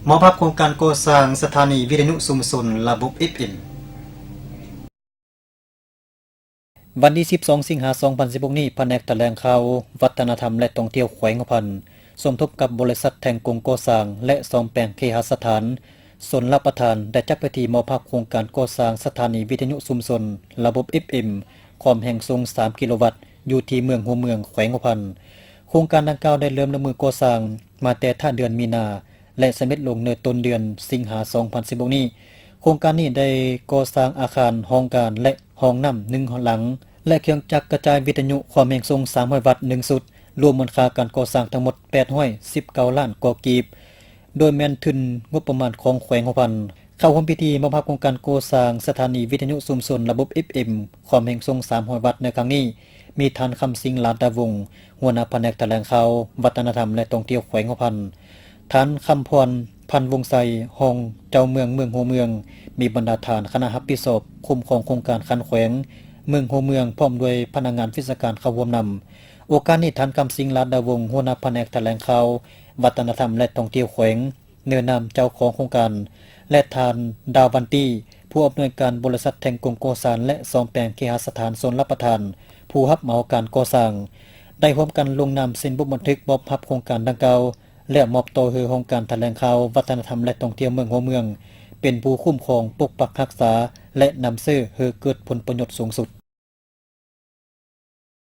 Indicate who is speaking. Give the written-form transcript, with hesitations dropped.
Speaker 1: มอบภาพโครงการก่อสร้างสถานีวิทยุชุมชนระบบ FM วันที่12สิงหาคม2016นี้แผนกแถลงข่าววัฒนธรรมและท่องเที่ยวแขวงพันธุ์สมทบกับบริษัทแทงกงก่อสร้างและซ่อมแปลงเคหสถานส่วนรับประทานได้จัดพิธีมอบภาพโครงการก่อสร้างสถานีวิทยุชุมชนระบบ FM ความแห่งทรง3กิโลวัตต์อยู่ที่เมืองหัวเมืองแขวงพันธุ์โครงการดังกล่าวได้เริ่มดำเนินก่อสร้างมาแต่ท่าเดือนมีนาและสำเร็จลงในต้นเดือนสิงหาคม2016นี้โครงการนี้ได้ก่อสร้างอาคารห้องการและห้องน้ำ1หลังและเครื่องจักรกระจายวิทยุความแรงสูง300วัตต์1สุดรวมมูลค่าการก่อสร้างทั้งหมด819ล้านกว่ากีบโดยแม่นทุนงบประมาณของแขวงหัวพันธุ์เข้าร่วมพิธีมอบภาพโครงการก่อสร้างสถานีวิทยุชุมชนระบบ FM ความแรงสูง300วัตต์ในครั้งนี้มีท่านคำสิงห์ลาดดาวงศ์หัวหน้าแผนกแถลงข่าววัฒนธรรมและท่องเที่ยวแขวงหัวพันธุ์ท่านคำพรพันวงไสห้องเจ้าเมืองหัวเมืองมีบรรดาฐานคณะรับผิดชอบคุ้มครองโครงการคันแขวงเมืองหัวเมืองพร้อมด้วยพนักงานวิชาการเข้าร่วมนำโอกาสนี้ท่านคำสิงห์ลาดดาวงศ์หัวหน้าแผนกแถลงข่าววัฒนธรรมและท่องเที่ยวแขวงเนื้อนำเจ้าของโครงการและทานดาววันตี้ผู้อำนวยการบริษัทแทงกงก่อสร้างและซ่อมแปลงเคหสถานโซนรับประทานผู้รับเหมาการก่อสร้างได้ร่วมกันลงนามเซ็นบันทึกมอบรับโครงการดังกล่าวและมอบต่อให้โครงการแถลงข่าววัฒนธรรมและท่องเที่ยวเมืองหัวเมืองเป็นผู้คุ้มครองปกปักรักษาและนำซื้อให้เกิดผลประโยชน์สูงสุด